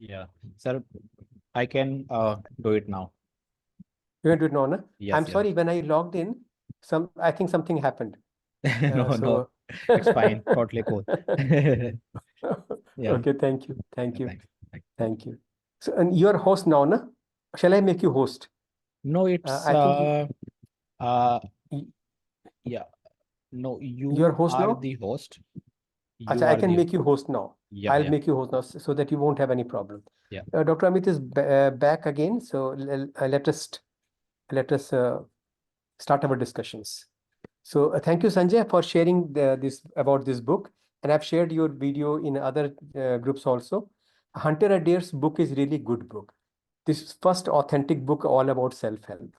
Yeah, sir, I can do it now. You can do it now, na? I'm Yes, yes. sorry, when I logged in, I think something happened. No, no, So it's fine. Totally cool. Yeah, okay, thank you, thank you, thanks. thank you. So, and you're host now, na? Shall I make you host? No, it's I think uh y- yeah. No, you're you host are now. the host. You Acha, I are can the make you host now. yeah, I'll yeah, make you host now so that you won't have any problem. yeah. Dr. Amit is back again, so let us start our discussions. So thank you, Sanjay, for sharing this about this book, and I've shared your video in other groups also. Hunter Adair's book is really good book. This is first authentic book all about self-help.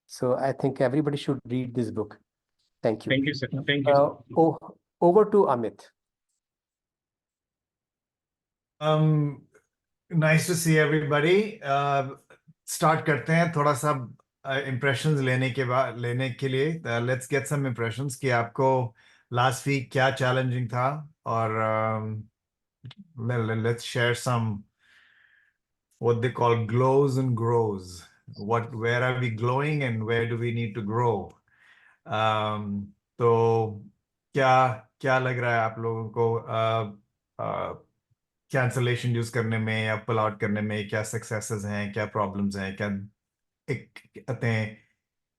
So I think everybody should read this book. Thank you. Thank you, sir. Thank you, sir. Oh, over to Amit. Nice to see everybody. Start करते हैं थोड़ा सा impressions लेने के लिए. Let's get some impressions कि आपको last week क्या challenging था और let's share some what they call glows and grows. Where are we glowing and where do we need to grow? तो क्या क्या लग रहा है आप लोगों को कैंसलेशन यूज करने में या पुल आउट करने में क्या सक्सेसेस हैं, क्या प्रॉब्लम्स हैं, क्या एक कहते हैं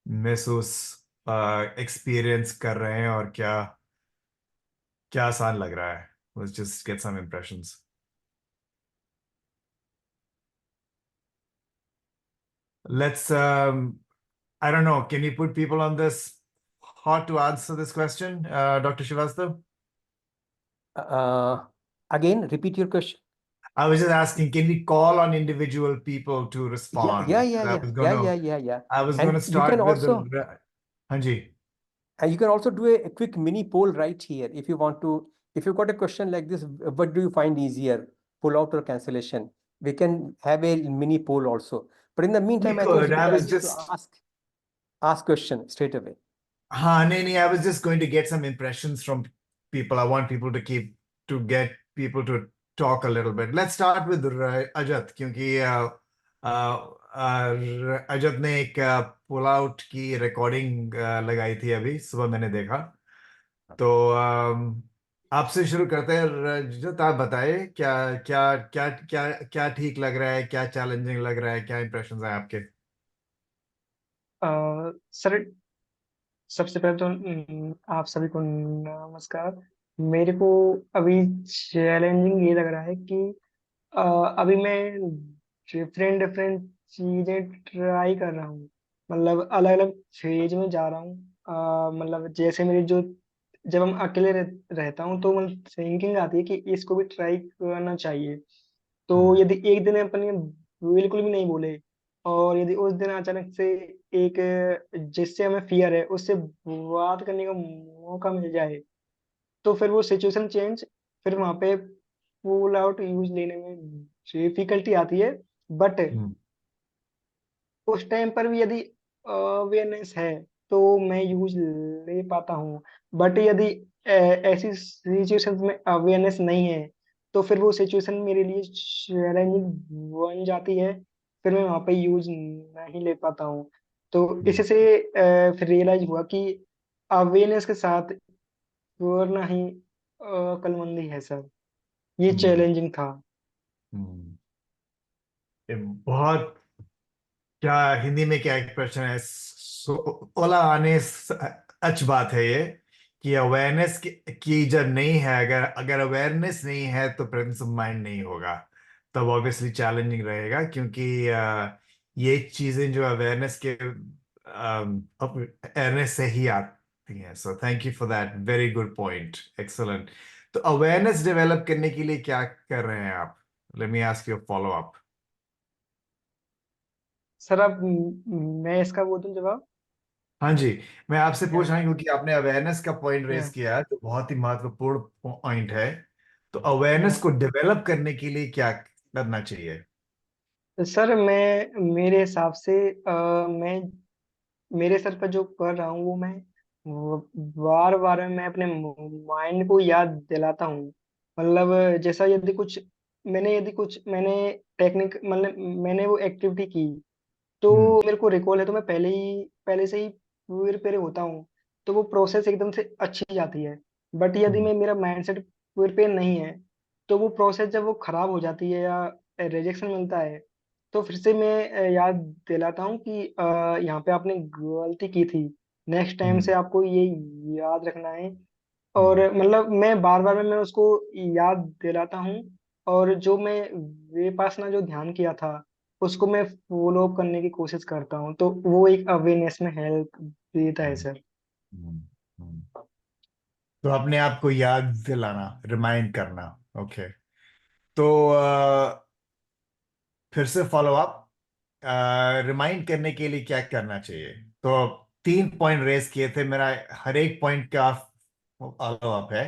महसूस एक्सपीरियंस कर रहे हैं और क्या क्या आसान लग रहा है? Let's just get some impressions. Let's I don't know, can you put people on this hot to answer this question, Dr. Srivastav? Again, repeat your question. I was just asking, can we call on individual people to respond? Yeah. I was And gonna you start can with also the Hanji. And you can also do a quick mini poll right here if you want to. If you've got a question like this, what do you find easier, pull out or cancellation? We can have a mini poll also. But in the We meantime, I think it's could. a I good was idea to just ask question straight away. I was just going to get some impressions from people. I want people to get people to talk a little bit. Let's start with Ajat, क्योंकि अजत ने एक pull out की recording लगाई थी अभी सुबह मैंने देखा. तो आपसे शुरू करते हैं. रजत, आप बताइए क्या क्या क्या क्या क्या ठीक लग रहा है, क्या चैलेंजिंग लग रहा है, क्या इंप्रेशंस हैं आपके? सर, सबसे पहले तो आप सभी को नमस्कार। मेरे को अभी चैलेंजिंग ये लग रहा है कि अ, अभी मैं डिफरेंट डिफरेंट चीजें ट्राई कर रहा हूँ। मतलब अलग अलग फेज में जा रहा हूँ। मतलब जैसे मेरी जो जब हम अकेले रहता हूँ तो मतलब थिंकिंग आती है कि इसको भी ट्राई करना चाहिए। तो यदि एक दिन अपन ये बिल्कुल भी नहीं बोले और यदि उस दिन अचानक से एक जिससे हमें फियर है उससे बात करने का मौका मिल जाए तो फिर वो सिचुएशन चेंज, फिर वहां पे पुल आउट यूज लेने में डिफिकल्टी आती है। बट उस टाइम पर भी यदि अवेयरनेस है तो मैं यूज ले पाता हूँ। बट यदि ऐसी सिचुएशन में अवेयरनेस नहीं है तो फिर वो सिचुएशन मेरे लिए चैलेंजिंग बन जाती है, फिर मैं वहां पे यूज नहीं ले पाता हूँ। तो इससे फिर रियलाइज हुआ कि अवेयरनेस के साथ वरना ही अक्लमंदी है सर। ये चैलेंजिंग था। ये बहुत क्या हिंदी में क्या एक्सप्रेशन है? ओला आने अच्छ बात है ये कि अवेयरनेस की जब नहीं है, अगर अवेयरनेस नहीं है तो प्रेजेंस ऑफ माइंड नहीं होगा. तब ऑब्वियसली चैलेंजिंग रहेगा क्योंकि ये चीजें जो अवेयरनेस के अवेयरनेस से ही आती हैं. So thank you for that, very good point, excellent. तो अवेयरनेस डेवलप करने के लिए क्या कर रहे हैं आप? Let me ask you follow up. Sir अब मैं इसका वो दूं जवाब। हाँ जी, मैं आपसे या पूछ रहा हूँ क्योंकि आपने अवेयरनेस का पॉइंट रेज या किया है तो बहुत ही महत्वपूर्ण पॉइंट है. तो अवेयरनेस को डेवलप करने के लिए क्या करना चाहिए? सर मैं मेरे हिसाब से मैं मेरे सर पर जो कर रहा हूँ वो मैं बार बार मैं अपने माइंड को याद दिलाता हूँ। मतलब जैसा यदि कुछ मैंने यदि कुछ मैंने टेक्निक मतलब मैंने वो एक्टिविटी की, तो हम्म मेरे को रिकॉल है, तो मैं पहले से ही प्रिपेयर होता हूँ, तो वो प्रोसेस एकदम से अच्छी जाती है। बट यदि हम्म मेरा माइंडसेट प्रिपेयर नहीं है, तो वो प्रोसेस जब वो खराब हो जाती है या रिजेक्शन मिलता है, तो फिर से मैं याद दिलाता हूँ कि यहाँ पे आपने गलती की थी, नेक्स्ट टाइम से हम्म आपको ये याद रखना है। और हम्म मतलब मैं बार बार मैं उसको याद दिलाता हूँ, और जो मैं विपासना जो ध्यान किया था उसको मैं फॉलो अप करने की कोशिश करता हूँ, तो वो एक अवेयरनेस में हेल्प देता है हम्म सर। हम्म हम्म। तो अपने आप को याद दिलाना, रिमाइंड करना। ओके। तो फिर से फॉलो अप, रिमाइंड करने के लिए क्या करना चाहिए? तो 3 पॉइंट रेस किए थे, मेरा हर एक पॉइंट का फॉलो अप है।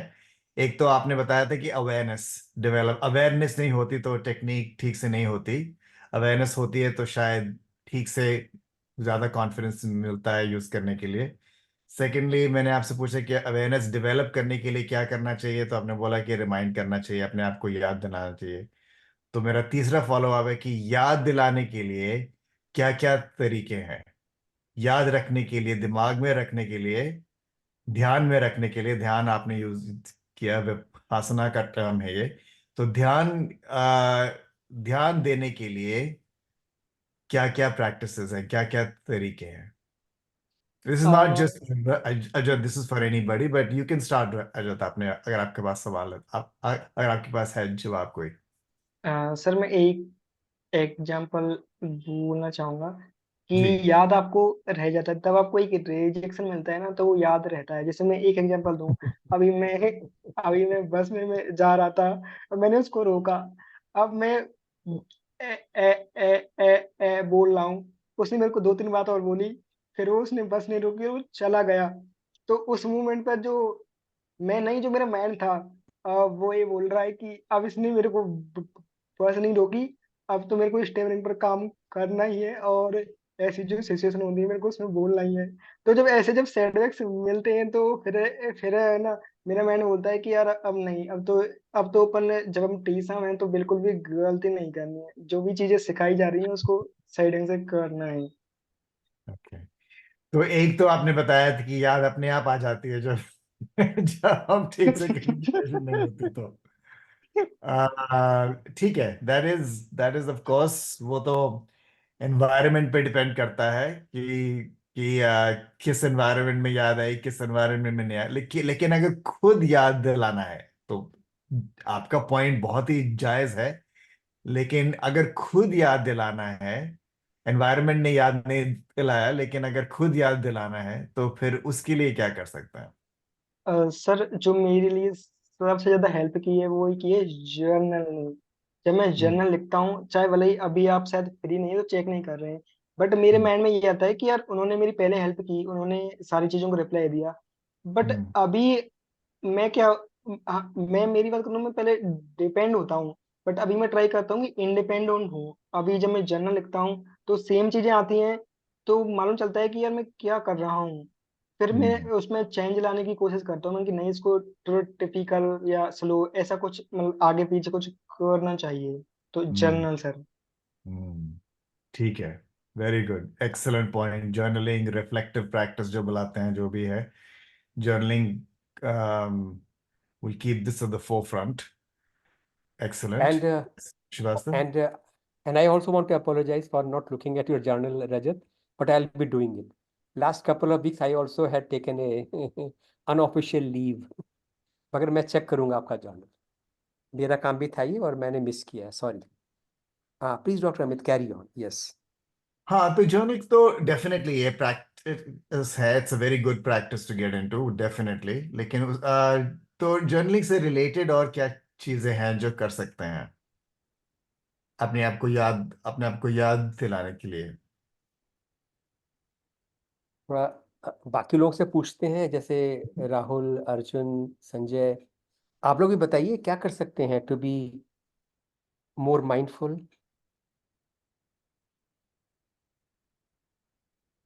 एक तो आपने बताया था कि अवेयरनेस डेवलप, अवेयरनेस नहीं होती तो टेक्निक ठीक से नहीं होती, अवेयरनेस होती है तो शायद ठीक से ज्यादा कॉन्फिडेंस मिलता है यूज करने के लिए। सेकेंडली मैंने आपसे पूछा कि अवेयरनेस डेवलप करने के लिए क्या करना चाहिए, तो आपने बोला कि रिमाइंड करना चाहिए, अपने आप को याद दिलाना चाहिए। तो मेरा तीसरा फॉलो अप है कि याद दिलाने के लिए क्या क्या तरीके हैं, याद रखने के लिए, दिमाग में रखने के लिए, ध्यान में रखने के लिए। ध्यान आपने यूज किया, विपासना का टर्म है ये। तो ध्यान देने के लिए क्या क्या प्रैक्टिसेस हैं, क्या क्या तरीके हैं? This is not a, just Ajay, this is for anybody, but you can start Ajay. आपने, अगर आपके पास सवाल है, आप अगर आपके पास है जवाब कोई। सर मैं एक एग्जांपल बोलना चाहूंगा जी। कि याद आपको रह जाता है, तब आपको एक रिजेक्शन मिलता है ना, तो वो याद रहता है। जैसे मैं एक एग्जांपल दूं, अभी मैं अभी मैं बस में मैं जा रहा था और मैंने उसको रोका। अब मैं ए, ए, बोल रहा हूँ, उसने मेरे को दो तीन बात और बोली, फिर वो उसने बस नहीं रोकी और वो चला गया। तो उस मोमेंट पर जो मैं नहीं, जो मेरा माइंड था, वो ये बोल रहा है कि अब इसने मेरे को बस नहीं रोकी, अब तो मेरे को स्टेयरिंग पर काम करना ही है, और ऐसी जो सिचुएशन होती है मेरे को उसमें बोलना ही है। तो जब ऐसे जब सेटबैक्स मिलते हैं, तो फिर है ना, मेरा माइंड बोलता है कि यार अब नहीं, अब तो अपन जब हम टीचर हैं तो बिल्कुल भी गलती नहीं करनी है, जो भी चीजें सिखाई जा रही हैं उसको सही ढंग से करना है। ओके। तो एक तो आपने बताया था कि याद अपने आप आ जाती है जब जब हम ठीक से कंसंट्रेशन नहीं होती तो ठीक है। दैट इज ऑफ कोर्स, वो तो एनवायरनमेंट पे डिपेंड करता है कि किस एनवायरनमेंट में याद आई, किस एनवायरनमेंट में नहीं आई। लेकिन अगर खुद याद दिलाना है तो आपका पॉइंट बहुत ही जायज है। लेकिन अगर खुद याद दिलाना है, एनवायरनमेंट ने याद नहीं दिलाया, लेकिन अगर खुद याद दिलाना है तो फिर उसके लिए क्या कर सकते हैं? सर जो मेरे लिए सबसे ज्यादा हेल्प की है वो की है जर्नलिंग। जब मैं हम्म जर्नल लिखता हूँ, चाहे भले ही अभी आप शायद फ्री नहीं है तो चेक नहीं कर रहे हैं, बट मेरे हम्म माइंड में ये आता है कि यार उन्होंने मेरी पहले हेल्प की, उन्होंने सारी चीजों को रिप्लाई दिया। बट हम्म अभी मैं क्या, हाँ, मैं मेरी बात करूँ, मैं पहले डिपेंड होता हूँ, बट अभी मैं ट्राई करता हूँ कि इंडिपेंडेंट हूँ। अभी जब मैं जर्नल लिखता हूँ तो सेम चीजें आती हैं, तो मालूम चलता है कि यार मैं क्या कर रहा हूँ। फिर मैं हम्म उसमें चेंज लाने की कोशिश करता हूँ मैं कि नहीं, इसको टिपिकल या स्लो ऐसा कुछ मतलब आगे पीछे कुछ करना चाहिए। तो हम्म जर्नल सर। हम्म। ठीक है। Very good, excellent point. Journaling, reflective practice जो बुलाते हैं, जो भी है, journaling will keep this at the forefront. Excellent. And Srivastava. and uh, and I also want to apologize for not looking at your journal, Rajat, but I'll be doing it. Last couple of weeks I also had taken a unofficial leave. मगर मैं check करूंगा आपका journal, मेरा काम भी था ये और मैंने मिस किया है, सॉरी। हाँ please doctor Amit carry on, yes. हाँ, तो जर्नलिंग तो डेफिनेटली ये प्रैक्टिस है, it's a very good practice to get into, definitely. लेकिन तो जर्नलिंग से रिलेटेड और क्या चीजें हैं जो कर सकते हैं अपने आप को याद दिलाने के लिए? थोड़ा बाकी लोग से पूछते हैं, जैसे राहुल, अर्जुन, संजय, आप लोग भी बताइए क्या कर सकते हैं to be more mindful.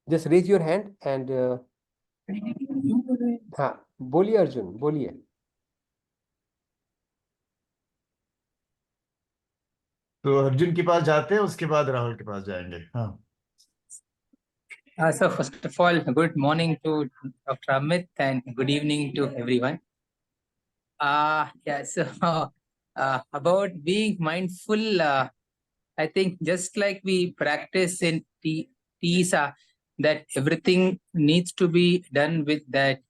Just raise your hand and हाँ, बोलिए अर्जुन, बोलिए। तो अर्जुन के पास जाते हैं, उसके बाद राहुल के पास जाएंगे। हाँ, So first of all, good morning to Dr. Amit and good evening to everyone. So about being mindful, I think just like we practice in TISA, that everything needs to be done with that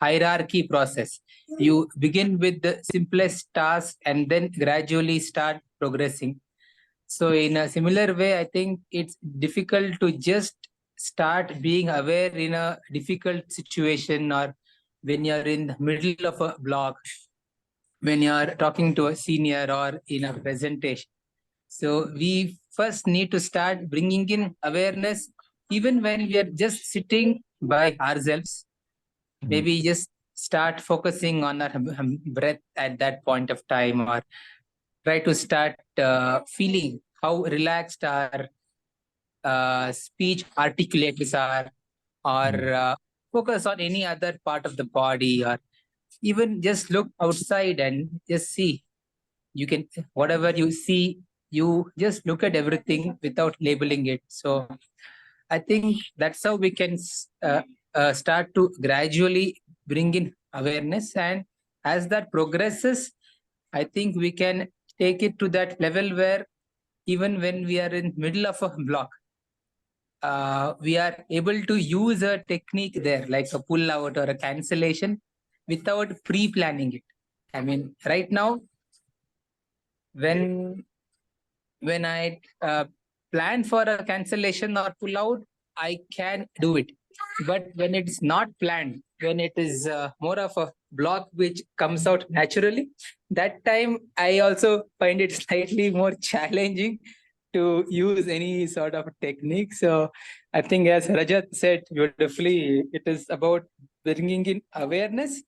hierarchy process. You begin with the simplest task and then gradually start progressing. So in a similar way, I think it's difficult to just start being aware in a difficult situation, or when you're in the middle of a block, when you're talking to a senior or in a presentation. So we first need to start bringing in awareness, even when we are just sitting by ourselves. Maybe just start focusing on our breath at that point of time, or try to start feeling how relaxed our speech articulators are, or focus on any other part of the body, or even just look outside and just see. You can, whatever you see, you just look at everything without labeling it. So I think that's how we can start to gradually bring in awareness, and as that progresses, I think we can take it to that level where even when we are in middle of a block, we are able to use a technique there, like a pull out or a cancellation, without pre-planning it. I mean, right now, when I plan for a cancellation or pull out, I can do it. But when it's not planned, when it is more of a block which comes out naturally, that time I also find it slightly more challenging to use any sort of technique. So I think, as Rajat said beautifully, it is about bringing in awareness.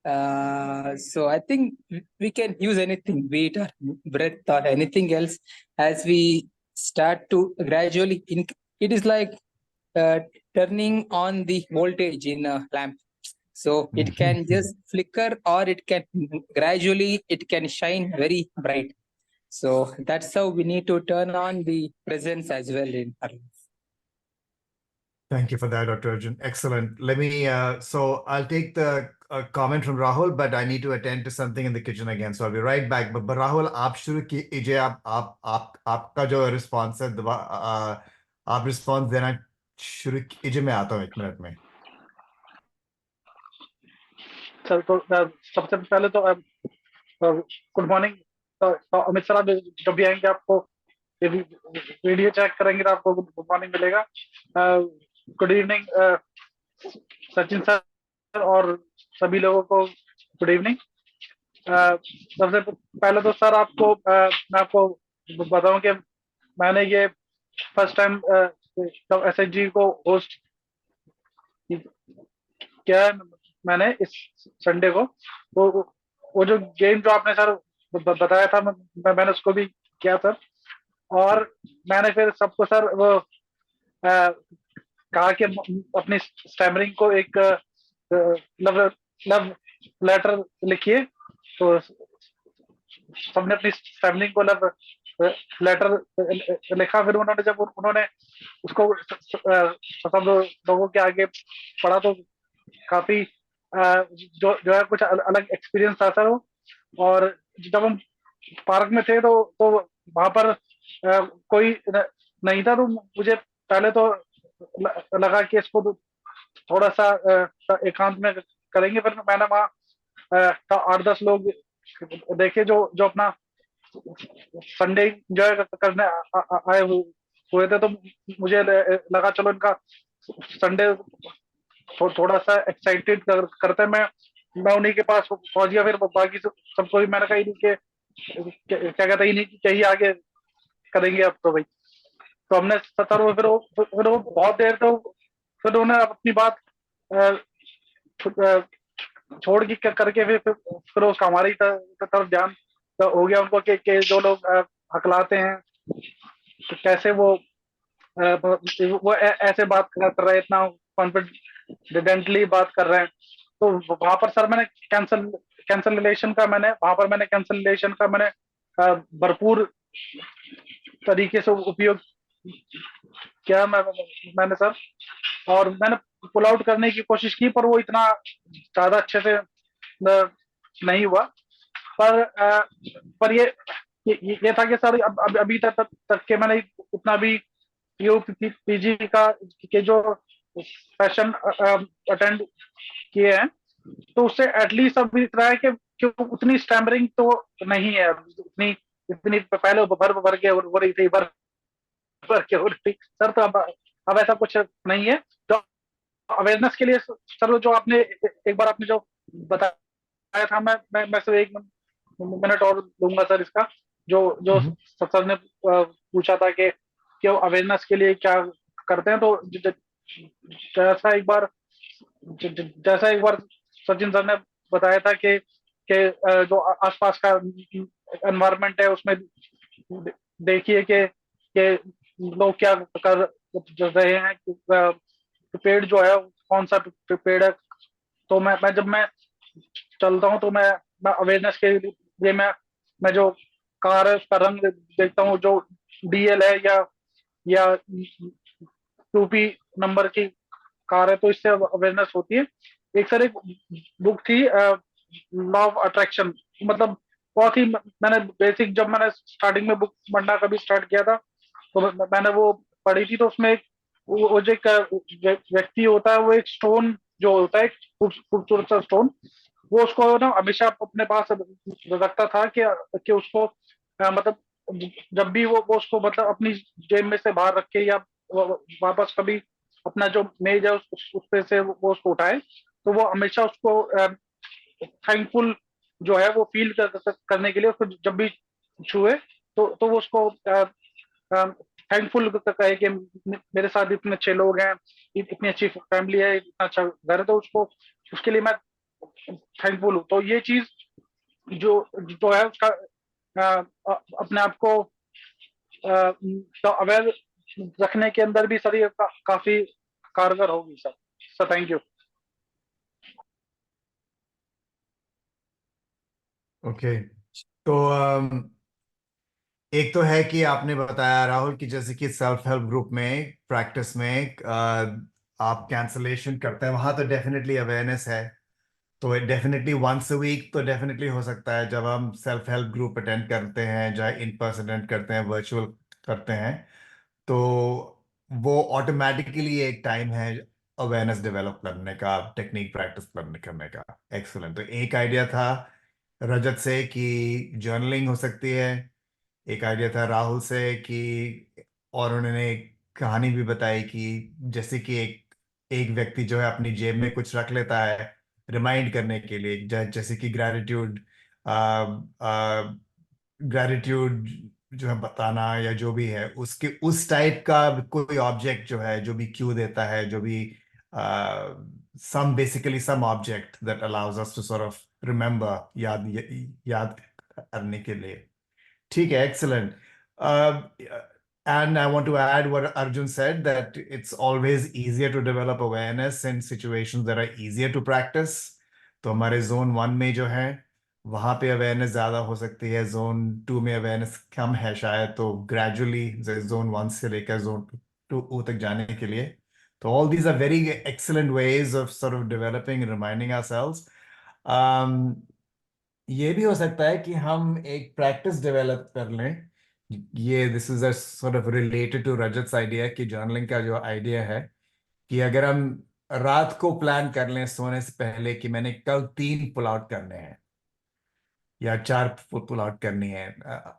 So I think we can use anything, be it our breath or anything else, as we start to gradually. It is like turning on the voltage in a lamp. So it can just flicker, or it can gradually, it can shine very bright. So that's how we need to turn on the presence as well in our life. Thank you for that, Dr. Arjun. Excellent. Let me, so I'll take the comment from Rahul, but I need to attend to something in the kitchen again. So I'll be right back. But Rahul, आप शुरू कीजिए, आपका जो response है, आप response देना शुरू कीजिए, मैं आता हूँ 1 मिनट में। सर, तो सबसे पहले तो गुड मॉर्निंग। तो अमित सर, आप जब भी आएंगे आपको ये वीडियो चेक करेंगे तो आपको गुड मॉर्निंग मिलेगा। गुड इवनिंग सचिन सर और सभी लोगों को गुड इवनिंग। सबसे पहले तो सर आपको मैं आपको बताऊं कि मैंने ये फर्स्ट टाइम SHG को होस्ट किया है मैंने इस संडे को। वो जो गेम जो आपने सर बताया था, मैंने उसको भी किया सर, और मैंने फिर सबको सर वो कहा कि अपनी स्टैमरिंग को एक लव लेटर लिखिए। तो सबने अपनी स्टैमरिंग को लव लेटर लिखा। फिर उन्होंने जब उन्होंने उसको सब लोगों के आगे पढ़ा तो काफी जो है कुछ अलग एक्सपीरियंस था सर वो। और जब हम पार्क में थे तो वहां पर कोई नहीं था, तो मुझे पहले तो लगा कि इसको तो थोड़ा सा एकांत में करेंगे। फिर मैंने वहाँ 8-10 लोग देखे जो अपना संडे एंजॉय करने आए हुए थे। तो मुझे लगा चलो इनका संडे थोड़ा सा एक्साइटेड करते। मैं उन्हीं के पास पहुंच गया। फिर बाकी सबको भी मैंने कहा कि क्या कहता ही नहीं कि कहीं आगे करेंगे अब तो भाई। तो हमने 70 फिर वो बहुत देर तो फिर उन्होंने अपनी बात छोड़ के करके फिर उसका हमारी तरफ ध्यान हो गया उनको कि जो लोग हकलाते हैं तो कैसे वो ऐसे बात कर रहे हैं, इतना कॉन्फिडेंटली बात कर रहे हैं। तो वहां पर सर मैंने कैंसलेशन का मैंने भरपूर तरीके से उपयोग किया मैंने सर, और मैंने पुल आउट करने की कोशिश की, पर वो इतना ज्यादा अच्छे से नहीं हुआ। पर ये था कि सर अभी तक के मैंने उतना भी पीजी के जो सेशन अटेंड किए हैं, तो उससे एटलीस्ट अब इतना है कि उतनी स्टैमरिंग तो नहीं है, उतनी इतनी पहले भर के हो रही थी, भर के हो रही थी सर। तो अब ऐसा कुछ नहीं है। तो अवेयरनेस के लिए सर जो आपने एक बार आपने जो बताया था, मैं सिर्फ 1 मिनट और लूंगा सर इसका। जो सर ने पूछा था कि अवेयरनेस के लिए क्या करते हैं, तो जैसा एक बार सचिन सर ने बताया था कि जो आसपास का एनवायरनमेंट है उसमें देखिए कि लोग क्या कर रहे हैं, पेड़ जो है कौन सा पेड़ है। तो जब मैं चलता हूँ तो मैं अवेयरनेस के लिए मैं जो कार है उसका रंग देखता हूँ, जो डीएल है या 2P नंबर की कार है, तो इससे अवेयरनेस होती है। एक सर एक बुक थी लॉ ऑफ अट्रैक्शन, मतलब बहुत ही मैंने बेसिक, जब मैंने स्टार्टिंग में बुक पढ़ना कभी स्टार्ट किया था तो मैंने वो पढ़ी थी। तो उसमें एक वो जो एक व्यक्ति होता है, वो एक स्टोन जो होता है, खूबसूरत सा स्टोन, वो उसको ना हमेशा अपने पास रखता था कि उसको मतलब जब भी वो उसको मतलब अपनी जेब में से बाहर रख के या वापस कभी अपना जो मेज है उस पे से वो उसको उठाए, तो वो हमेशा उसको थैंकफुल जो है वो फील करने के लिए उसको जब भी छुए तो वो उसको थैंकफुल कहे कि मेरे साथ इतने अच्छे लोग हैं, इतनी अच्छी फैमिली है, इतना अच्छा घर है, तो उसके लिए मैं थैंकफुल हूँ। तो ये चीज जो है उसका अपने आप को अवेयर रखने के अंदर भी सर ये काफी कारगर होगी सर। Thank you. ओके, तो एक तो है कि आपने बताया राहुल कि जैसे कि सेल्फ हेल्प ग्रुप में प्रैक्टिस में आप कैंसलेशन करते हैं, वहां तो डेफिनेटली अवेयरनेस है। तो डेफिनेटली वंस अ वीक तो डेफिनेटली हो सकता है जब हम सेल्फ हेल्प ग्रुप अटेंड करते हैं, चाहे इन पर्सन अटेंड करते हैं, वर्चुअल करते हैं, तो वो ऑटोमेटिकली एक टाइम है अवेयरनेस डेवलप करने का, टेक्निक प्रैक्टिस करने का। एक्सलेंट। तो एक आइडिया था रजत से कि जर्नलिंग हो सकती है, एक आइडिया था राहुल से कि, और उन्होंने एक कहानी भी बताई कि जैसे कि एक एक व्यक्ति जो है अपनी जेब में कुछ रख लेता है रिमाइंड करने के लिए, जैसे कि ग्रेटिट्यूड जो है बताना या जो भी है, उसके उस टाइप का कोई ऑब्जेक्ट जो है, जो भी क्यू देता है, जो भी some object that allows us to sort of remember, याद करने के लिए। ठीक है, excellent. And I want to add what Arjun said, that it's always easier to develop awareness in situations that are easier to practice. तो हमारे zone 1 में जो है वहाँ पे अवेयरनेस ज़्यादा हो सकती है, जोन 2 में अवेयरनेस कम है शायद, तो ग्रेजुअली जोन 1 से लेकर जोन 2 तक जाने के लिए। तो all these are very excellent ways of sort of developing and reminding ourselves. ये भी हो सकता है कि हम एक प्रैक्टिस डेवलप कर लें। ये this is a sort of related to Rajat's idea कि जर्नलिंग का जो आइडिया है, कि अगर हम रात को प्लान कर लें सोने से पहले कि मैंने कल 3 पुल आउट करने हैं या 4 पुल आउट करनी है,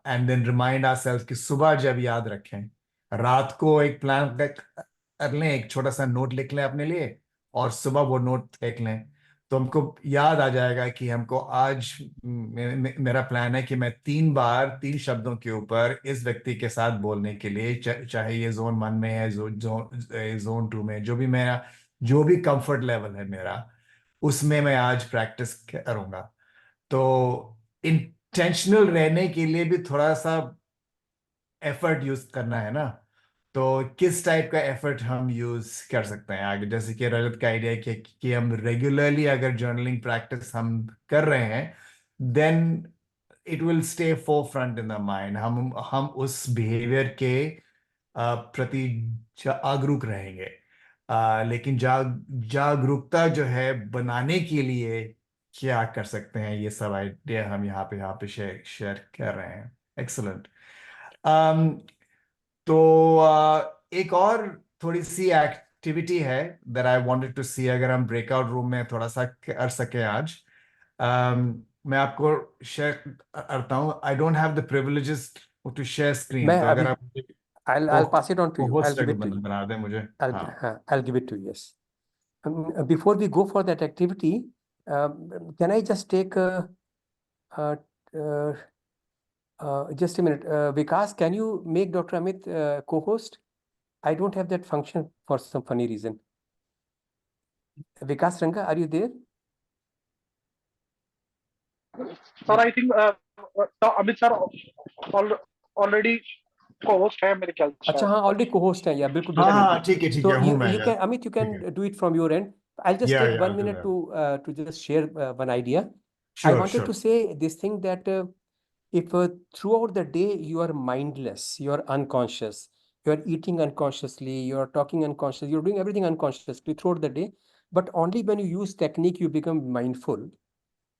एंड देन रिमाइंड आवरसेल्व्स कि सुबह जब याद रखें, रात को एक प्लान कर लें, एक छोटा सा नोट लिख लें अपने लिए, और सुबह वो नोट देख लें, तो हमको याद आ जाएगा कि हमको आज मेरा प्लान है कि मैं 3 बार 3 शब्दों के ऊपर इस व्यक्ति के साथ बोलने के लिए, चाहे ये जोन 1 में है, जोन 2 में, जो भी कंफर्ट लेवल है मेरा, उसमें मैं आज प्रैक्टिस करूंगा। तो इंटेंशनल रहने के लिए भी थोड़ा सा एफर्ट यूज करना है ना, तो किस टाइप का एफर्ट हम यूज कर सकते हैं आगे, जैसे कि रजत का आइडिया कि हम रेगुलरली अगर जर्नलिंग प्रैक्टिस हम कर रहे हैं, then it will stay forefront in the mind. हम उस behavior के प्रति जागरूक रहेंगे। लेकिन जागरूकता जो है बनाने के लिए क्या कर सकते हैं, ये सब आइडिया हम यहाँ पे शेयर कर रहे हैं। एक्सलेंट। तो एक और थोड़ी सी एक्टिविटी है दैट आई वांटेड टू सी, अगर हम ब्रेकआउट रूम में थोड़ा सा कर सके आज। मैं आपको शेयर करता हूँ। I don't have the privileges to share screen, मैं तो अगर अभी आप I'll pass it on to you. I'll host give it to you. बना दें मुझे। I'll हाँ I'll give it to you. Yes. Before we go for that activity, can I just take uh, just a minute? Vikas, can you make Dr. Amit co-host? I don't have that function for some funny reason. Vikas Ranga, are you there? Sir I think Amit sir already co-host है मेरे ख्याल से अच्छा हाँ, already co-host है, या बिल्कुल हाँ बिल्कुल। हाँ, ठीक है So हूँ मैं you यार। can, Amit, you can ठीक है। do it from your end. I'll just take Yeah, 1 I'll do minute that. to just share one idea. I Sure, wanted sure. to say this thing that if throughout the day you are mindless, you are unconscious, you are eating unconsciously, you are talking unconsciously, you're doing everything unconsciously throughout the day, but only when you use technique you become mindful,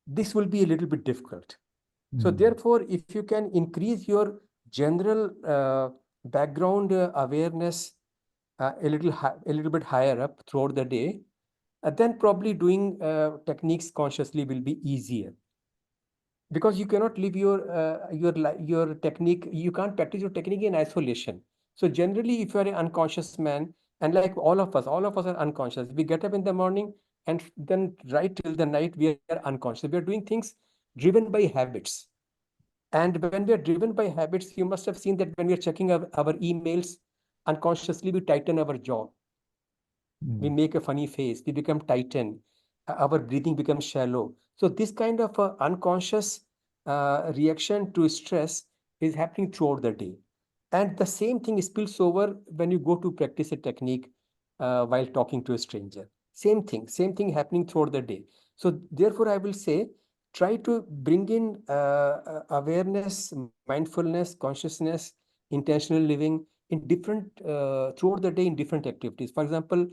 this will be a little bit difficult. So therefore, if you can increase your general background awareness a little bit higher up throughout the day, then probably doing techniques consciously will be easier. Because you cannot live your technique, you can't practice your technique in isolation. So generally, if you are an unconscious man, and like all of us are unconscious. We get up in the morning, and then right till the night we are unconscious. We are doing things driven by habits. And when we are driven by habits, you must have seen that when we are checking our emails, unconsciously we tighten our jaw. We make a funny face, we become tightened, our breathing becomes shallow. So this kind of unconscious reaction to stress is happening throughout the day. And the same thing spills over when you go to practice a technique while talking to a stranger. Same thing happening throughout the day. So therefore, I will say, try to bring in awareness, mindfulness, consciousness, intentional living in different throughout the day in different activities. For example,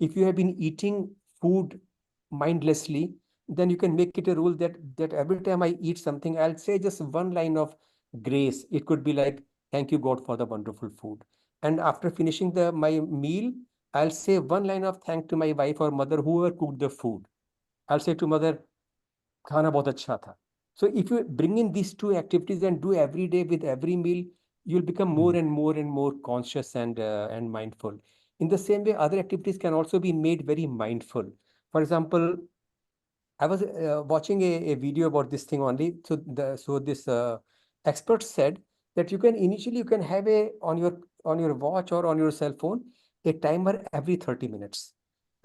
if you have been eating food mindlessly, then you can make it a rule that every time I eat something, I'll say just one line of grace. It could be like, "Thank you, God, for the wonderful food." And after finishing my meal, I'll say one line of thank to my wife or mother, whoever cooked the food. I'll say to mother, "Khana bahut acha tha." So if you bring in these two activities and do every day with every meal, you'll become more and more conscious and mindful. In the same way, other activities can also be made very mindful. For example, I was watching a video about this thing only. So this expert said that you can have on your watch or on your cell phone a timer every 30 minutes.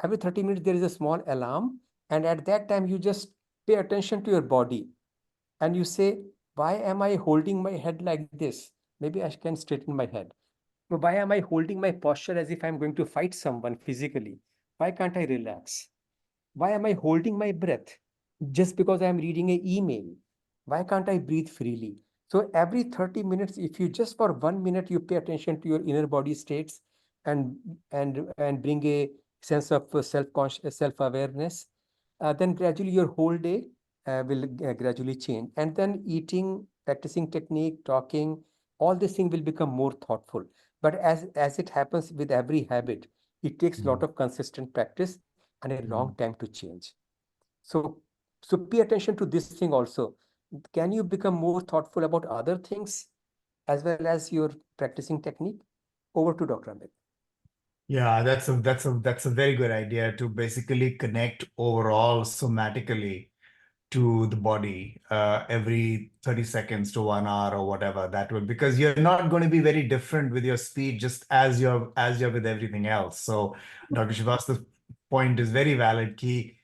Every 30 minutes there is a small alarm, and at that time you just pay attention to your body, and you say, "Why am I holding my head like this? Maybe I can straighten my head. Why am I holding my posture as if I'm going to fight someone physically? Why can't I relax? Why am I holding my breath just because I'm reading an email? Why can't I breathe freely?" So every 30 minutes, if you just for 1 minute, you pay attention to your inner body states and bring a sense of self-awareness, then gradually your whole day will gradually change. And then eating, practicing technique, talking, all these things will become more thoughtful. But as it happens with every habit, it takes a lot of consistent practice and a long time to change. So pay attention to this thing also. Can you become more thoughtful about other things as well as your practicing technique? Over to Dr. Amit. Yeah, that's a very good idea to basically connect overall somatically to the body every 30 seconds to 1 hour or whatever that will, because you're not going to be very different with your speed just as you're with everything else. So Dr. Srivasta's point is very valid. Key,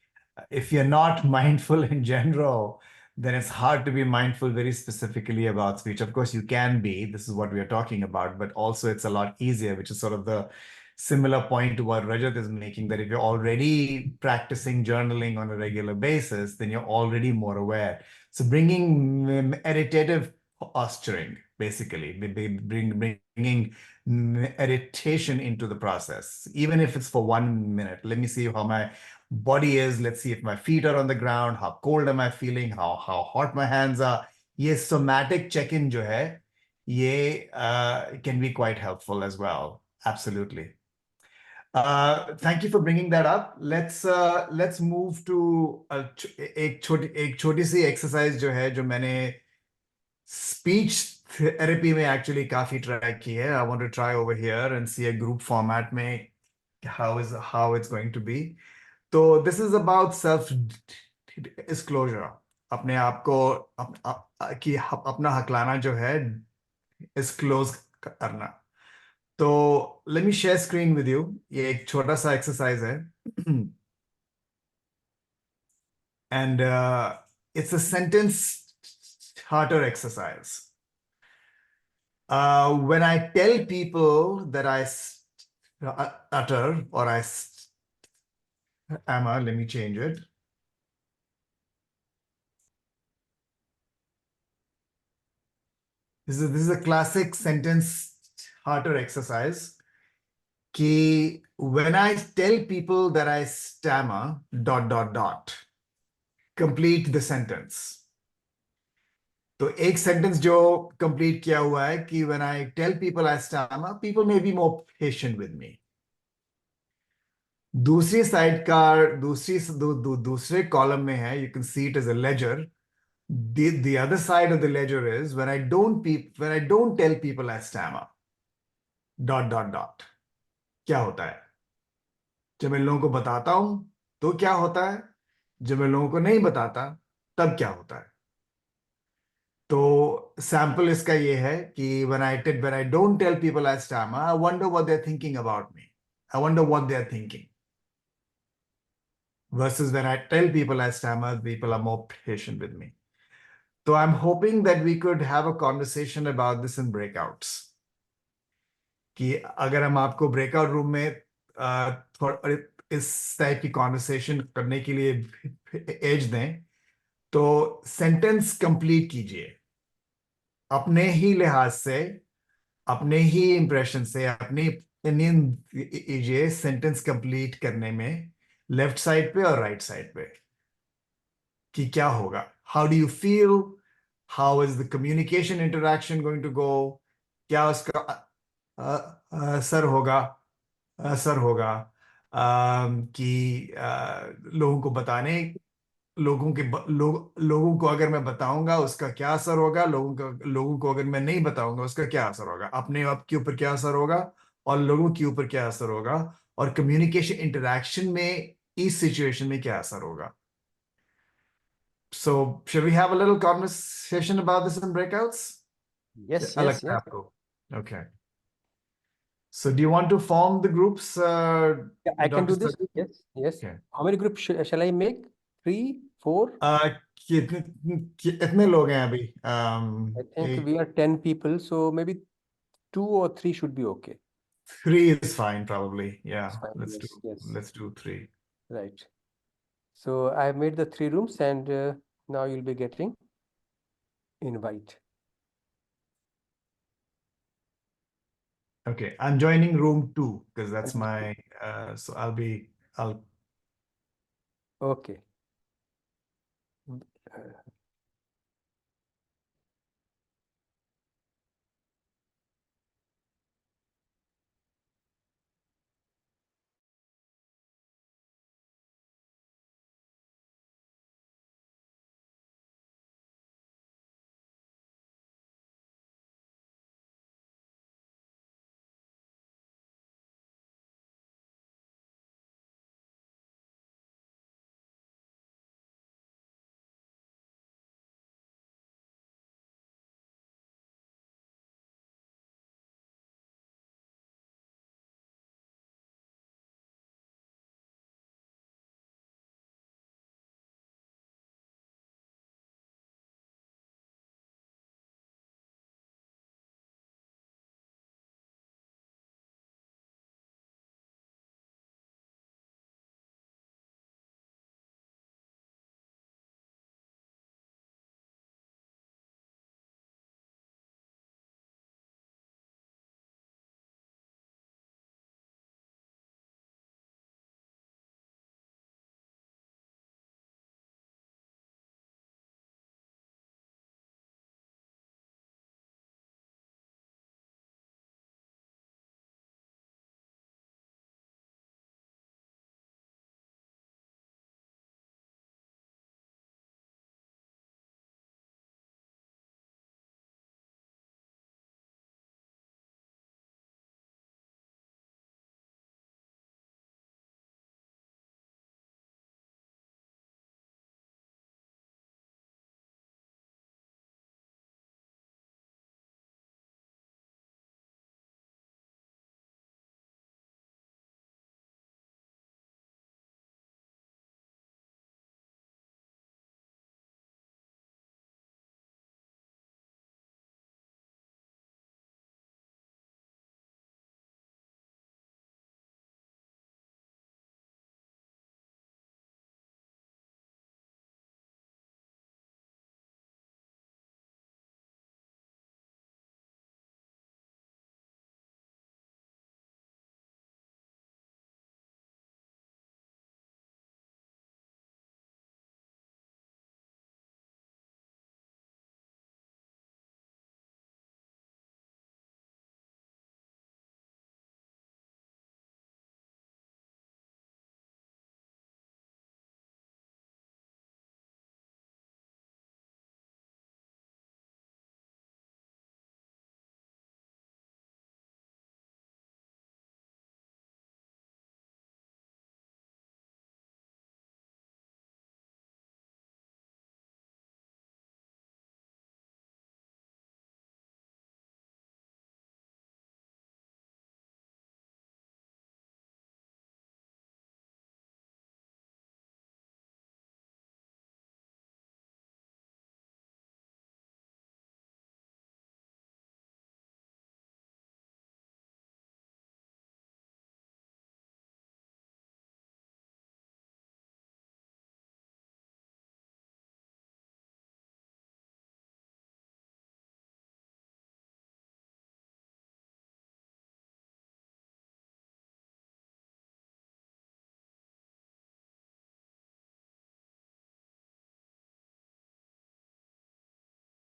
if you're not mindful in general, then it's hard to be mindful very specifically about speech. Of course, you can be. This is what we are talking about, but also it's a lot easier, which is sort of the similar point to what Rajat is making, that if you're already practicing journaling on a regular basis, then you're already more aware. So bringing meditative posturing, basically, bringing meditation into the process, even if it's for 1 minute. Let me see how my body is. Let's see if my feet are on the ground. How cold am I feeling? How hot my hands are. ये somatic check-in जो है, ये can be quite helpful as well. Absolutely. Thank you for bringing that up. Let's move to एक छोटी सी exercise जो है, जो मैंने speech therapy में actually काफी try की है. I want to try over here and see a group format में how it's going to be. So this is about self disclosure. अपने आप को कि अपना हकलाना जो है disclose करना. तो let me share screen with you. ये एक छोटा सा exercise है. And it's a sentence starter exercise. When I tell people that I utter or I stammer, let me change it. This is a classic sentence starter exercise. Ki when I tell people that I stammer, ... complete the sentence. तो एक sentence जो complete किया हुआ है कि when I tell people I stammer, people may be more patient with me. दूसरी side का दूसरे column में है, you can see it as a ledger. The other side of the ledger is when I don't tell people I stammer, ... क्या होता है? जब मैं लोगों को बताता हूं तो क्या होता है? जब मैं लोगों को नहीं बताता तब क्या होता है? तो सैंपल इसका ये है कि when I don't tell people I stammer, I wonder what they're thinking about me. I wonder what they're thinking. Versus when I tell people I stammer, people are more patient with me. So I'm hoping that we could have a conversation about this in breakouts. कि अगर हम आपको breakout room में इस type की conversation करने के लिए एज दें, तो sentence complete कीजिए. अपने ही लिहाज से, अपने ही इंप्रेशन से, अपनी ओपिनियन दीजिए सेंटेंस कंप्लीट करने में, लेफ्ट साइड पे और राइट साइड पे, कि क्या होगा. How do you feel? How is the communication interaction going to go? क्या उसका असर होगा कि लोगों को बताने, लोगों को अगर मैं बताऊंगा उसका क्या असर होगा, लोगों को अगर मैं नहीं बताऊंगा उसका क्या असर होगा, अपने आप के ऊपर क्या असर होगा और लोगों के ऊपर क्या असर होगा, और कम्युनिकेशन इंटरेक्शन में इस सिचुएशन में क्या असर होगा. So should we have a little conversation about this in breakouts? Yes, क्या yes, लगता है yes. आपको? Okay. So do you want to form the groups, Yeah, I can Dr. do this. Sadiq? Yes, yes. Okay. How many groups shall I make? 3, 4? कितने लोग हैं अभी? I think we are 10 people, so maybe 2 or 3 should be okay. 3 is fine, probably. Yeah, It's fine. let's Yes, yes. let's do 3. Right. So I have made the 3 rooms, and now you'll be getting invite. Okay, I'm joining room 2 because that's Understood. my so I'll Okay. Uh,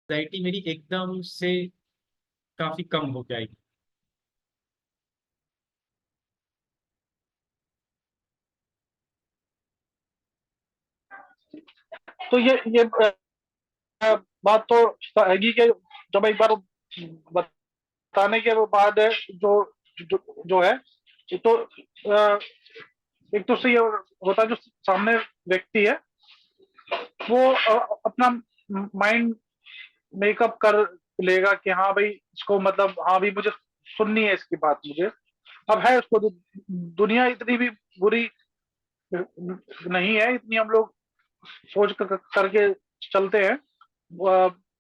anxiety मेरी एकदम से काफी कम हो जाएगी। तो ये बात तो हैगी कि जब एक बार बताने के बाद जो जो है तो एक तो से ये होता है जो सामने व्यक्ति है वो अपना माइंड मेकअप कर लेगा कि हाँ भाई इसको मतलब हाँ भी मुझे सुननी है इसकी बात मुझे। अब है उसको दुनिया इतनी भी बुरी नहीं है, इतनी हम लोग सोच करके चलते हैं।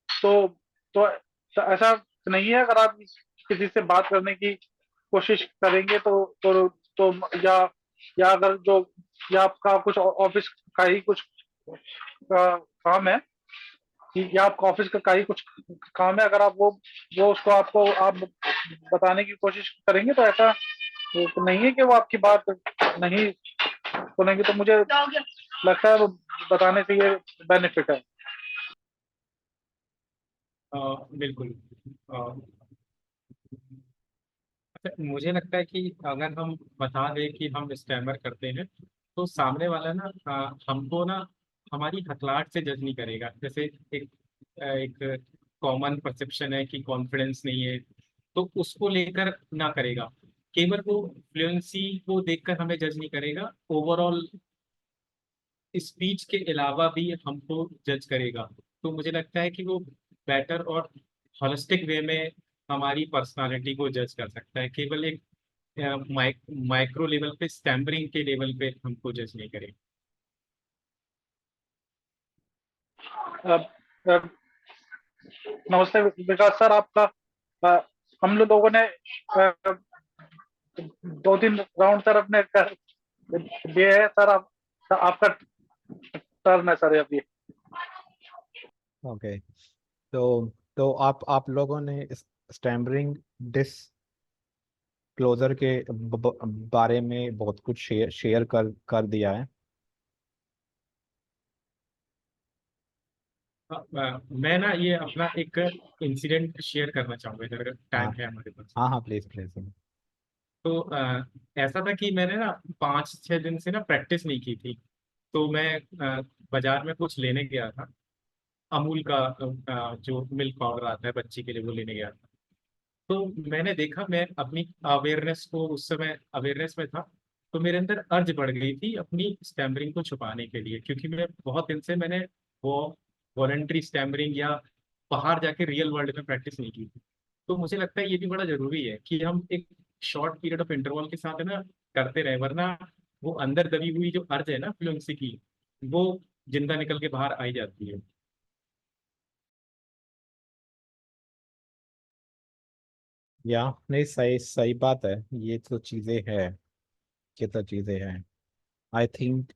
तो तो ऐसा नहीं है। अगर आप किसी से बात करने की कोशिश करेंगे तो या अगर जो या आपका कुछ ऑफिस का ही कुछ काम है या आपका ऑफिस का ही कुछ काम है, अगर आप वो उसको आपको आप बताने की कोशिश करेंगे तो ऐसा तो नहीं है कि वो आपकी बात नहीं सुनेंगे। तो मुझे लगता है वो बताने से ये बेनिफिट है। बिल्कुल। अच्छा, मुझे लगता है कि अगर हम बता दें कि हम स्टैमर करते हैं तो सामने वाला ना हमको ना हमारी हकलाहट से जज नहीं करेगा। जैसे एक एक कॉमन परसेप्शन है कि कॉन्फिडेंस नहीं है, तो उसको लेकर ना करेगा। केवल वो फ्लुएंसी को देखकर हमें जज नहीं करेगा, ओवरऑल स्पीच के अलावा भी हमको जज करेगा। तो मुझे लगता है कि वो बेटर और होलिस्टिक वे में हमारी पर्सनालिटी को जज कर सकता है। केवल एक माइक्रो लेवल पे स्टैम्परिंग के लेवल पे हमको जज नहीं करेगा। नमस्ते विकास सर, आपका हम लोगों ने 2-3 राउंड सर अपने दिए है सर। आपका टर्न है सर अभी। ओके, तो आप लोगों ने स्टैमरिंग डिस्क्लोजर के बारे में बहुत कुछ शेयर कर दिया है। मैं ना ये अपना एक इंसिडेंट शेयर करना चाहूंगा अगर टाइम हाँ है हमारे पास। हाँ हाँ, प्लीज प्लीज। तो ऐसा था कि मैंने ना 5-6 दिन से ना प्रैक्टिस नहीं की थी। तो मैं बाजार में कुछ लेने गया था। अमूल का जो मिल्क पाउडर आता है बच्ची के लिए, वो लेने गया था। तो मैंने देखा, मैं अपनी अवेयरनेस को उस समय अवेयरनेस में था, तो मेरे अंदर अर्ज बढ़ गई थी अपनी स्टैमरिंग को छुपाने के लिए, क्योंकि मैं बहुत दिन से मैंने वो वॉलंटरी स्टैमरिंग या बाहर जाके रियल वर्ल्ड में प्रैक्टिस नहीं की थी। तो मुझे लगता है ये भी बड़ा जरूरी है कि हम एक शॉर्ट पीरियड ऑफ इंटरवल के साथ है ना करते रहे, वरना वो अंदर दबी हुई जो अर्ज है ना फ्लुएंसी की, वो जिंदा निकल के बाहर आई जाती है। या नहीं, सही सही बात है। ये तो चीजें हैं, ये तो चीजें हैं। I think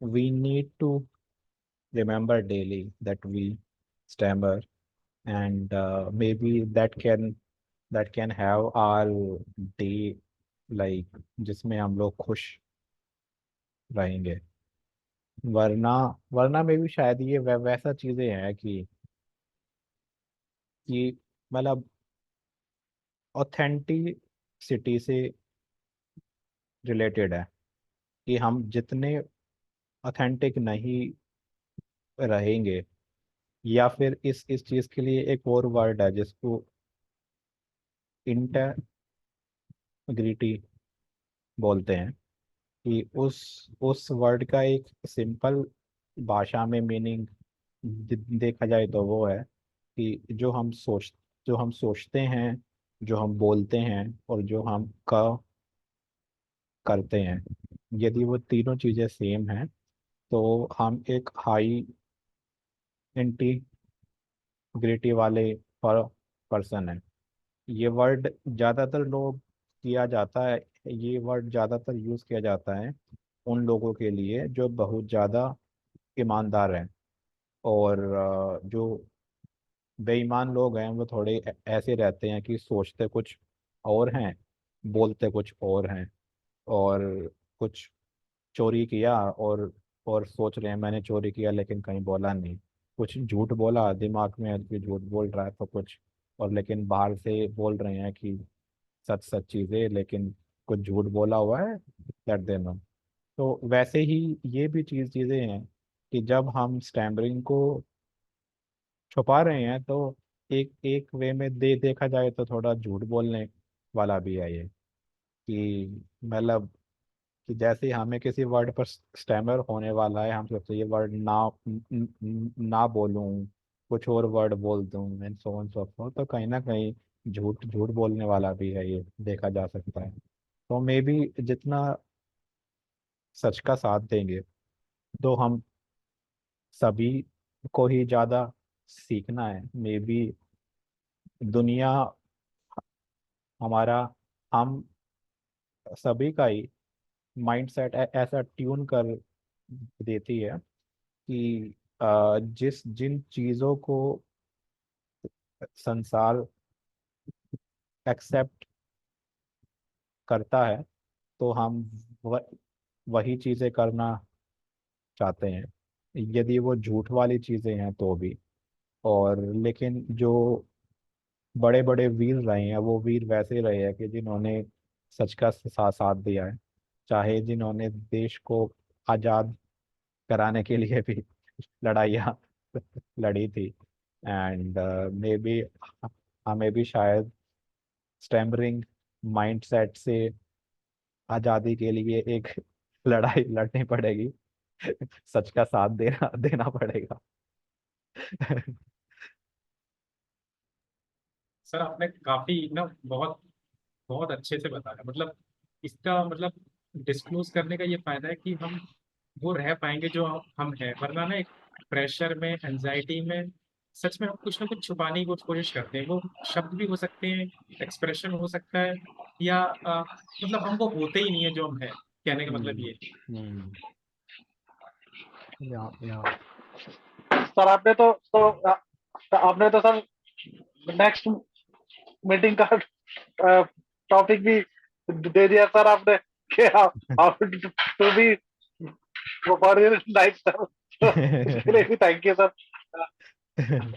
we need to remember daily that we stammer, and maybe that can have our day, like जिसमें हम लोग खुश रहेंगे। वरना वरना में भी शायद ये वैसा चीजें हैं कि मतलब ऑथेंटिसिटी से रिलेटेड है, कि हम जितने ऑथेंटिक नहीं रहेंगे, या फिर इस चीज के लिए एक और वर्ड है जिसको इंटेग्रिटी बोलते हैं, कि उस वर्ड का एक सिंपल भाषा में मीनिंग देखा जाए तो वो है कि जो हम सोचते हैं, जो हम बोलते हैं, और जो हम करते हैं, यदि वो तीनों चीजें सेम हैं तो हम एक हाई इंटीग्रिटी वाले पर्सन है। ये वर्ड ज़्यादातर लोग किया जाता है ये वर्ड ज़्यादातर यूज़ किया जाता है उन लोगों के लिए जो बहुत ज़्यादा ईमानदार हैं, और जो बेईमान लोग हैं वो थोड़े ऐसे रहते हैं कि सोचते कुछ और हैं, बोलते कुछ और हैं, और कुछ चोरी किया और सोच रहे हैं मैंने चोरी किया लेकिन कहीं बोला नहीं। कुछ झूठ बोला दिमाग में है कि झूठ बोल रहा है तो कुछ, और लेकिन बाहर से बोल रहे हैं कि सच सच चीजें, लेकिन कुछ झूठ बोला हुआ है, दैट दे नो। तो वैसे ही ये भी चीजें हैं कि जब हम स्टैमरिंग को छुपा रहे हैं तो एक एक वे में देखा जाए तो थोड़ा झूठ बोलने वाला भी है ये, कि मतलब कि जैसे ही हमें किसी वर्ड पर स्टैमर होने वाला है, हम सोचते हैं ये वर्ड ना बोलूं, कुछ और वर्ड बोल दूं and so on so fourth, तो कहीं ना कहीं झूठ झूठ बोलने वाला भी है, ये देखा जा सकता है। तो मे बी जितना सच का साथ देंगे तो हम सभी को ही ज्यादा सीखना है। मे बी दुनिया हमारा, हम सभी का ही माइंड सेट ऐसा ट्यून कर देती है कि जिस जिन चीजों को संसार एक्सेप्ट करता है तो हम व, वही चीजें करना चाहते हैं, यदि वो झूठ वाली चीजें हैं तो भी। और लेकिन जो बड़े बड़े वीर रहे हैं वो वीर वैसे रहे हैं कि जिन्होंने सच का साथ दिया है, चाहे जिन्होंने देश को आजाद कराने के लिए भी लड़ाइयाँ लड़ी थी। एंड मे बी हमें भी शायद स्टैमरिंग माइंडसेट से आजादी के लिए एक लड़ाई लड़नी पड़ेगी, सच का साथ देना देना पड़ेगा। सर आपने काफी ना बहुत बहुत अच्छे से बताया, मतलब इसका मतलब डिस्क्लोज करने का ये फायदा है कि हम वो रह पाएंगे जो हम हैं, वरना ना एक प्रेशर में, एंजाइटी में सच में हम कुछ ना कुछ छुपाने की कोशिश करते हैं। वो शब्द भी हो सकते हैं, एक्सप्रेशन हो सकता है, या मतलब हम वो होते ही नहीं है जो हम हैं, कहने का मतलब ये है। हम्म, या सर आपने तो सर नेक्स्ट मीटिंग का टॉपिक भी दे दिया सर आपने, कि how to be warrior knight sir. तो इसके लिए भी थैंक यू सर। हम्म,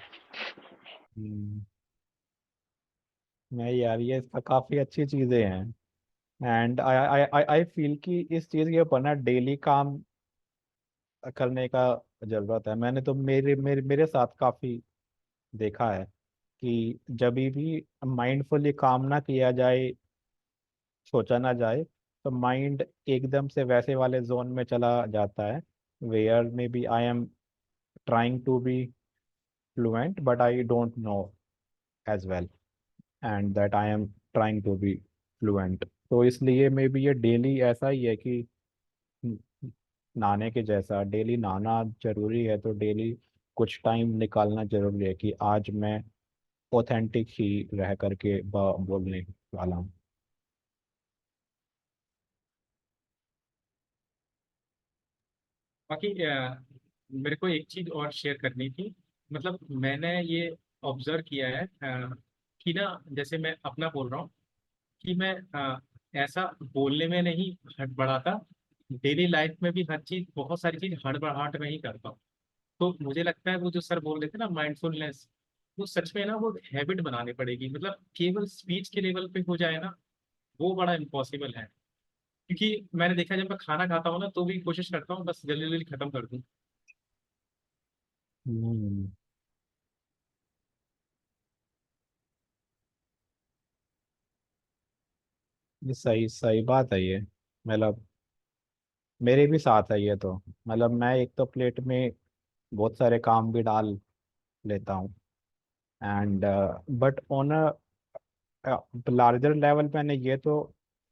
नहीं यार, ये इसका काफी अच्छी चीजें हैं। And I I I feel कि इस चीज के ऊपर ना डेली काम करने का जरूरत है। मैंने तो मेरे मेरे मेरे साथ काफी देखा है कि जब भी माइंडफुली काम ना किया जाए, सोचा ना जाए, तो माइंड एकदम से वैसे वाले जोन में चला जाता है where maybe I am trying to be fluent but I don't know as well, and that I am trying to be fluent. तो इसलिए मे बी ये डेली ऐसा ही है कि नहाने के जैसा डेली नहाना जरूरी है, तो डेली कुछ टाइम निकालना जरूरी है कि आज मैं ऑथेंटिक ही रह करके बोलने वाला हूँ। बाकी मेरे को एक चीज और शेयर करनी थी। मतलब मैंने ये ऑब्जर्व किया है कि ना, जैसे मैं अपना बोल रहा हूँ कि मैं ऐसा बोलने में नहीं हड़बड़ाता, डेली लाइफ में भी हर चीज, बहुत सारी चीज हड़बड़ाहट में ही करता हूँ। तो मुझे लगता है वो जो सर बोल रहे थे ना, माइंडफुलनेस, वो सच में ना वो हैबिट बनानी पड़ेगी। मतलब केवल स्पीच के लेवल पे हो जाए ना, वो बड़ा इम्पॉसिबल है। क्योंकि मैंने देखा जब मैं खाना खाता हूँ ना, तो भी कोशिश करता हूँ बस जल्दी जल्दी खत्म कर दूँ। हम्म, ये सही सही बात है ये। मतलब मेरे भी साथ है ये तो। मतलब मैं एक तो प्लेट में बहुत सारे काम भी डाल लेता हूँ, and but on a larger level मैंने ये तो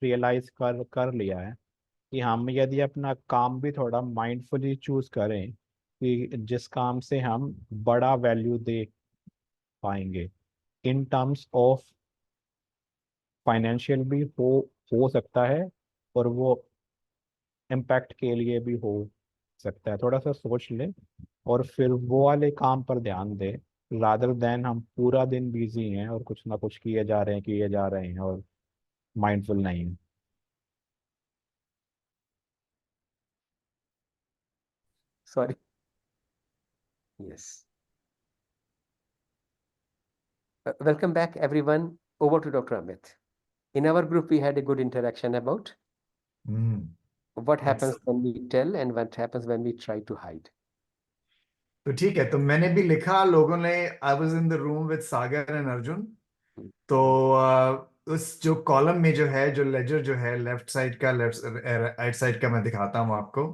रियलाइज कर लिया है कि हम यदि अपना काम भी थोड़ा माइंडफुली चूज करें, कि जिस काम से हम बड़ा वैल्यू दे पाएंगे इन टर्म्स ऑफ फाइनेंशियल भी हो सकता है, और वो इम्पैक्ट के लिए भी हो सकता है, थोड़ा सा सोच ले और फिर वो वाले काम पर ध्यान दे, रादर देन हम पूरा दिन बिजी हैं और कुछ ना कुछ किए जा रहे हैं और माइंडफुल नहीं है। Sorry. Yes. Welcome back, everyone. Over to Dr. Amit. In our group, we had a good interaction about what happens when we tell and what happens when we try to hide. तो ठीक है, तो मैंने भी लिखा, लोगों ने, I was in the room with Sagar and Arjun, तो उस जो कॉलम में जो है, जो लेजर जो है, लेफ्ट साइड का, लेफ्ट राइट साइड का मैं दिखाता हूँ आपको.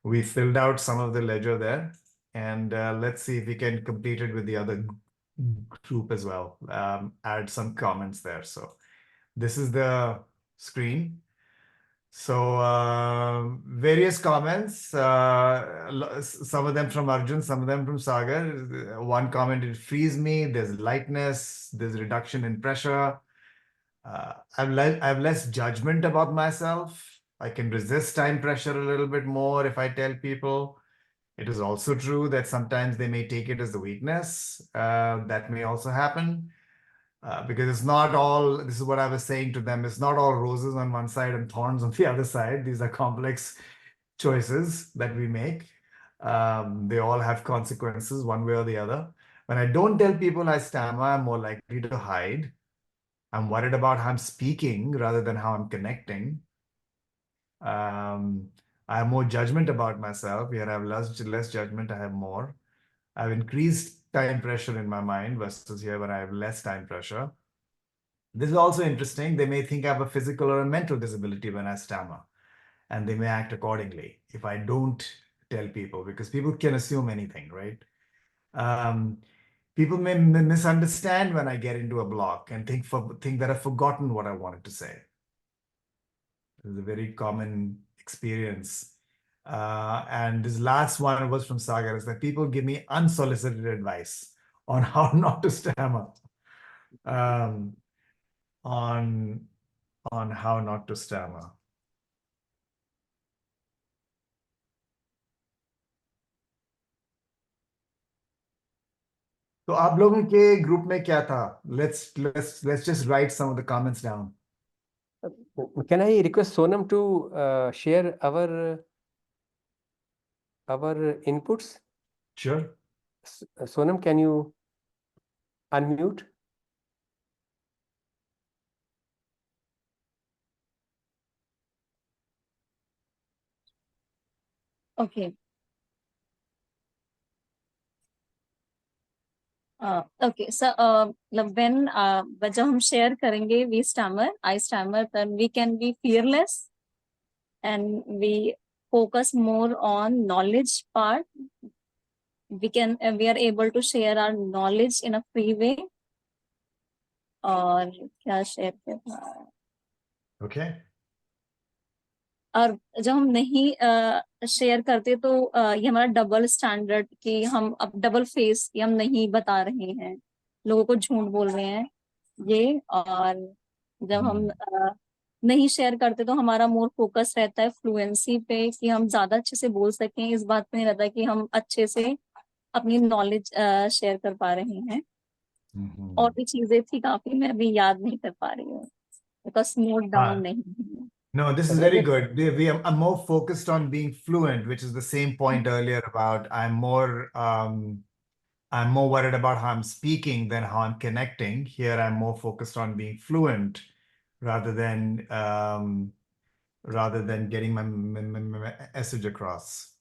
We filled out some of the ledger there, and let's see if we can complete it with the other group as well. Add some comments there. So this is the screen. So various comments, some of them from Arjun, some of them from Sagar. One comment, it frees me. There's lightness. There's reduction in pressure. I have less judgment about myself. I can resist time pressure a little bit more if I tell people. It is also true that sometimes they may take it as a weakness. That may also happen. Because it's not all, this is what I was saying to them, it's not all roses on one side and thorns on the other side. These are complex choices that we make. They all have consequences one way or the other. When I don't tell people I stammer, I'm more likely to hide. I'm worried about how I'm speaking rather than how I'm connecting. I have more judgment about myself. Here I have less judgment, I have more. I have increased time pressure in my mind versus here when I have less time pressure. This is also interesting. They may think I have a physical or a mental disability when I stammer, and they may act accordingly if I don't tell people, because people can assume anything, right? People may misunderstand when I get into a block and think that I've forgotten what I wanted to say. This is a very common experience. And this last one was from Sagar, is that people give me unsolicited advice on how not to stammer. On how not to stammer. तो आप लोगों के group में क्या था? Let's just write some of the comments down. Can I request Sonam to share our inputs? Sure. Sonam, can you unmute? Okay. Okay. So when जब हम share करेंगे we stammer, I stammer, then we can be fearless and we focus more on knowledge part. We are able to share our knowledge in a free way. और क्या share करना? Okay. और जब हम नहीं शेयर करते तो ये हमारा डबल स्टैंडर्ड कि हम अब डबल फेस कि हम नहीं बता रहे हैं, लोगों को झूठ बोल रहे हैं ये. और जब हम नहीं शेयर करते तो हमारा मोर फोकस रहता है फ्लुएंसी पे कि हम ज्यादा अच्छे से बोल सकें. इस बात पे नहीं रहता कि हम अच्छे से अपनी नॉलेज शेयर कर पा रहे हैं. और भी चीजें थी काफी, मैं अभी याद नहीं कर पा रही हूँ बिकॉज नोट डाउन नहीं है. No, this is very good. We are more focused on being fluent, which is the same point earlier about I'm more worried about how I'm speaking than how I'm connecting. Here, I'm more focused on being fluent rather than getting my message across.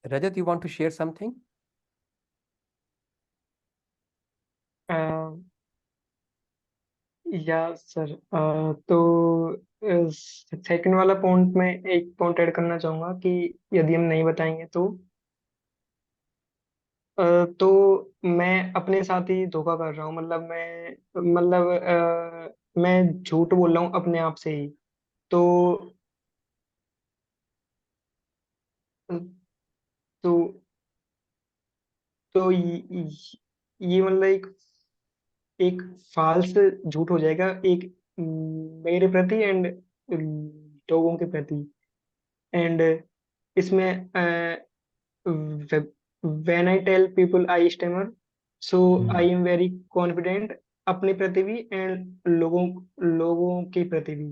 Rajat, you want to share something? या sir, तो second वाला point में एक point add करना चाहूंगा कि यदि हम नहीं बताएंगे तो मैं अपने साथ ही धोखा कर रहा हूँ. मैं झूठ बोल रहा हूँ अपने आप से ही. तो तो तो ये मतलब एक फाल्स झूठ हो जाएगा, एक मेरे प्रति एंड लोगों के प्रति. एंड इसमें when I tell people I stammer, so I am very confident अपने प्रति भी एंड लोगों के प्रति भी.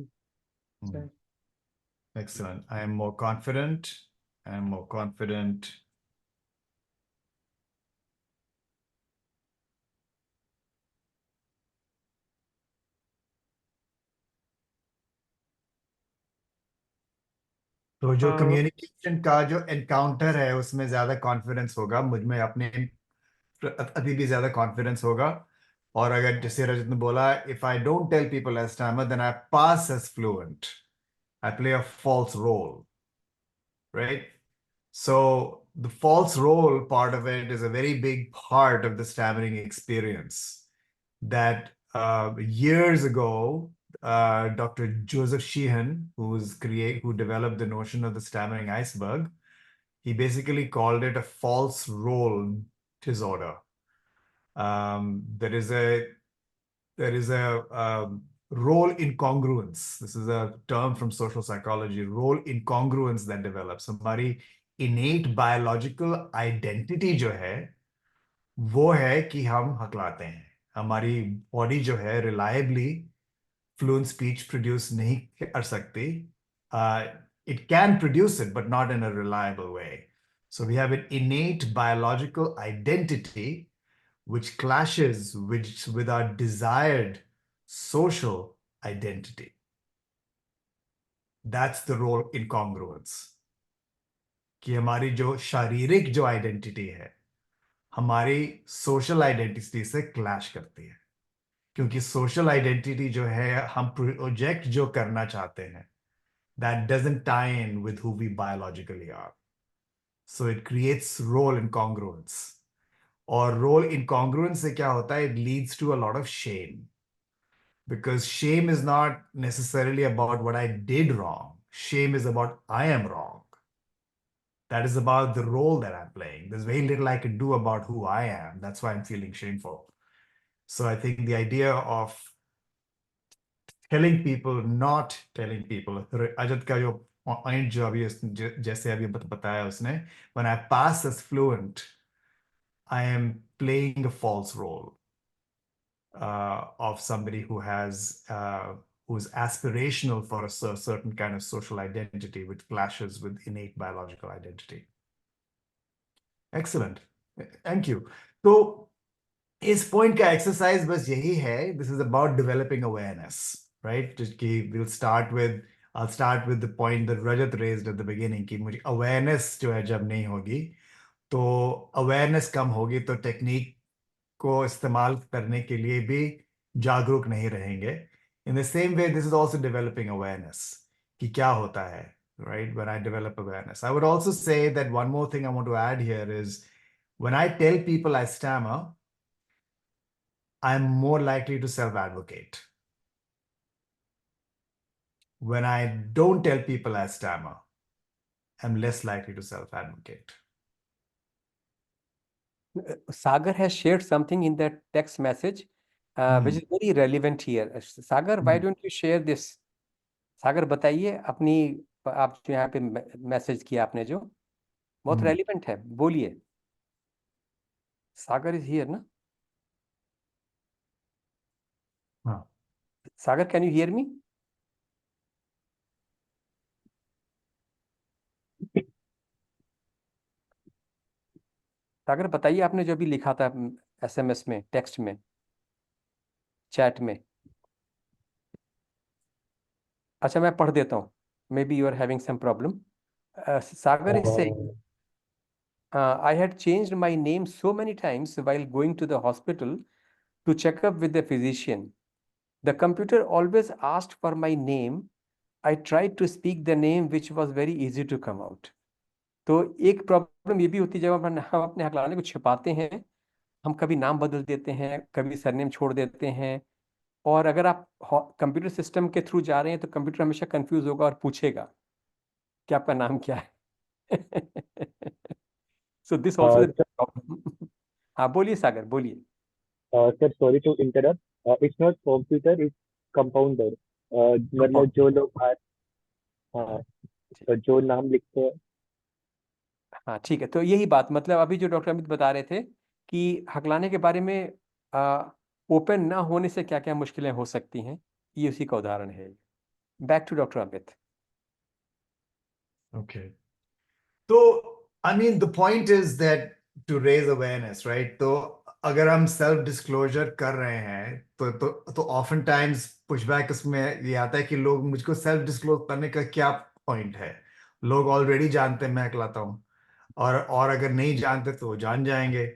Excellent. I am more confident and more confident. तो जो कम्युनिकेशन का जो एनकाउंटर है उसमें ज्यादा कॉन्फिडेंस होगा, मुझ में अपने अभी भी ज्यादा कॉन्फिडेंस होगा। और अगर जैसे रजत ने बोला, if I don't tell people I stammer then I pass as fluent, I play a false role, right? So the false role part of it is a very big part of the stammering experience that years ago, Dr. Joseph Sheehan, who developed the notion of the stammering iceberg, he basically called it a false role disorder. There is a role incongruence. This is a term from social psychology, role incongruence that develops. हमारी innate biological identity जो है वो है कि हम हकलाते हैं। हमारी body जो है reliably fluent speech produce नहीं कर सकती। It can produce it, but not in a reliable way. So we have an innate biological identity which clashes with our desired social identity. That's the role incongruence. कि हमारी जो शारीरिक जो identity है हमारी सोशल आइडेंटिटी से clash करती है, क्योंकि सोशल आइडेंटिटी जो है हम प्रोजेक्ट जो करना चाहते हैं that doesn't tie in with who we biologically are. So it creates role incongruence. और role incongruence से क्या होता है? It leads to a lot of shame. Because shame is not necessarily about what I did wrong. Shame is about I am wrong. That is about the role that I'm playing. There's very little I can do about who I am. That's why I'm feeling shameful. So I think the idea of telling people, not telling people, Ajat का जो point जो अभी जैसे अभी बताया उसने, when I pass as fluent, I am playing a false role of somebody who who's aspirational for a certain kind of social identity which clashes with innate biological identity. Excellent. Thank you. So इस point का exercise बस यही है. This is about developing awareness, right? I'll start with the point that Rajat raised at the beginning कि मुझे awareness जो है जब नहीं होगी तो awareness कम होगी तो technique को इस्तेमाल करने के लिए भी जागरूक नहीं रहेंगे. In the same way, this is also developing awareness कि क्या होता है, right? When I develop awareness. I would also say that one more thing I want to add here is when I tell people I stammer, I'm more likely to self-advocate. When I don't tell people I stammer, I'm less likely to self-advocate. Sagar has shared something in that text message, which is very relevant here. Sagar, why don't you share this? सागर बताइए अपनी, आप जो यहाँ पे message किया आपने जो बहुत रेलिवेंट है, बोलिए. सागर इज हियर ना? हाँ. सागर, कैन यू हियर मी? सागर बताइए आपने जो भी लिखा था SMS में, टेक्स्ट में, चैट में. अच्छा मैं पढ़ देता हूँ. Maybe you are having some problem. Sagar is saying, I had changed my name so many times while going to the hospital to check up with the physician. The computer always asked for my name. I tried to speak the name which was very easy to come out. तो एक problem ये भी होती है जब हम अपने हकलाने को छिपाते हैं, हम कभी नाम बदल देते हैं, कभी सरनेम छोड़ देते हैं. और अगर आप कंप्यूटर सिस्टम के थ्रू जा रहे हैं तो कंप्यूटर हमेशा कंफ्यूज होगा और पूछेगा कि आपका नाम क्या है. So this also problem. हाँ बोलिए सागर, बोलिए. Sir sorry to interrupt, it's not computer, it's compounder. मतलब जो लोग हाँ तो जो नाम लिखते हैं. हाँ ठीक है. तो यही बात, मतलब अभी जो डॉक्टर अमित बता रहे थे कि हकलाने के बारे में ओपन ना होने से क्या क्या मुश्किलें हो सकती हैं, ये उसी का उदाहरण है. Back to doctor Amit. Okay. तो I mean the point is that to raise awareness, right? तो अगर हम सेल्फ डिस्क्लोजर कर रहे हैं तो ऑफन टाइम्स पुशबैक इसमें ये आता है कि लोग मुझको सेल्फ डिस्क्लोज करने का क्या पॉइंट है। लोग ऑलरेडी जानते हैं मैं अकलाता हूँ, और अगर नहीं जानते तो जान जाएंगे।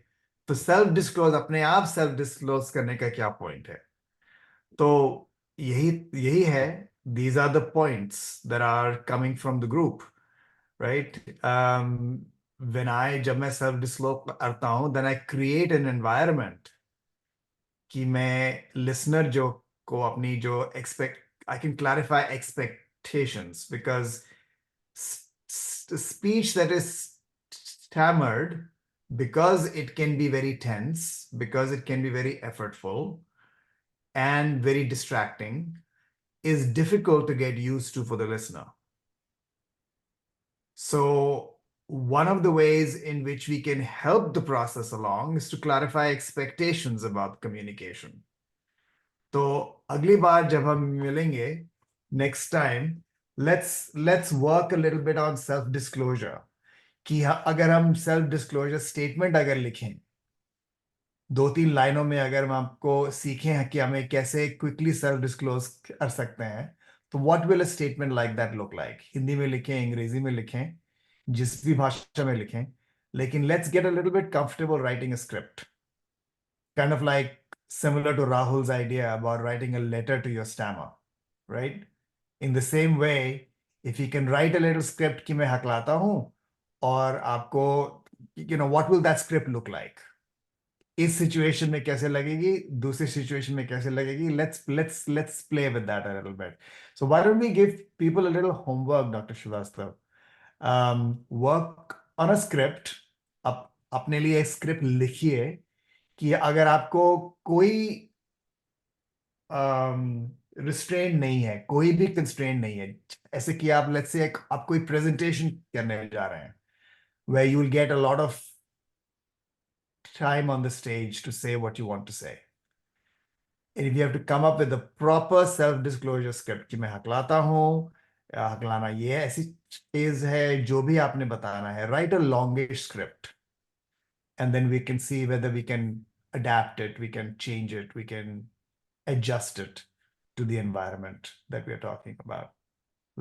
तो सेल्फ डिस्क्लोज, अपने आप सेल्फ डिस्क्लोज करने का क्या पॉइंट है? तो यही यही है, these are the points that are coming from the group, right? जब मैं सेल्फ डिस्क्लोज करता हूं, then I create an environment कि मैं लिसनर जो को अपनी जो I can clarify expectations, because speech that is stammered, because it can be very tense, because it can be very effortful and very distracting, is difficult to get used to for the listener. So one of the ways in which we can help the process along is to clarify expectations about communication. तो अगली बार जब हम मिलेंगे, next time, let's work a little bit on self disclosure, कि अगर हम self disclosure statement अगर लिखें 2-3 लाइनों में, अगर हम आपको सीखें कि हमें कैसे क्विकली सेल्फ डिस्क्लोज कर सकते हैं, तो what will a statement like that look like? Hindi में लिखें, अंग्रेजी में लिखें, जिस भी भाषा में लिखें, लेकिन let's get a little bit comfortable writing a script, kind of like similar to Rahul's idea about writing a letter to your stammer, right? In the same way, if you can write a little script कि मैं हकलाता हूं, और आपको, what will that script look like? इस situation में कैसे लगेगी, दूसरी सिचुएशन में कैसे लगेगी? Let's play with that a little bit. So why don't we give people a little homework, Dr. Srivastav? Work on a script. अपने लिए एक स्क्रिप्ट लिखिए कि अगर आपको कोई रिस्ट्रेंट नहीं है, कोई भी कंस्ट्रेंट नहीं है, ऐसे कि आप लेट्स से आप कोई प्रेजेंटेशन करने जा रहे हैं, where you will get a lot of time on the stage to say what you want to say. And if you have to come up with a proper self-disclosure script कि मैं हकलाता हूँ, हकलाना ये ऐसी चीज है, जो भी आपने बताना है, write a longish script. And then we can see whether we can adapt it, we can change it, we can adjust it to the environment that we are talking about.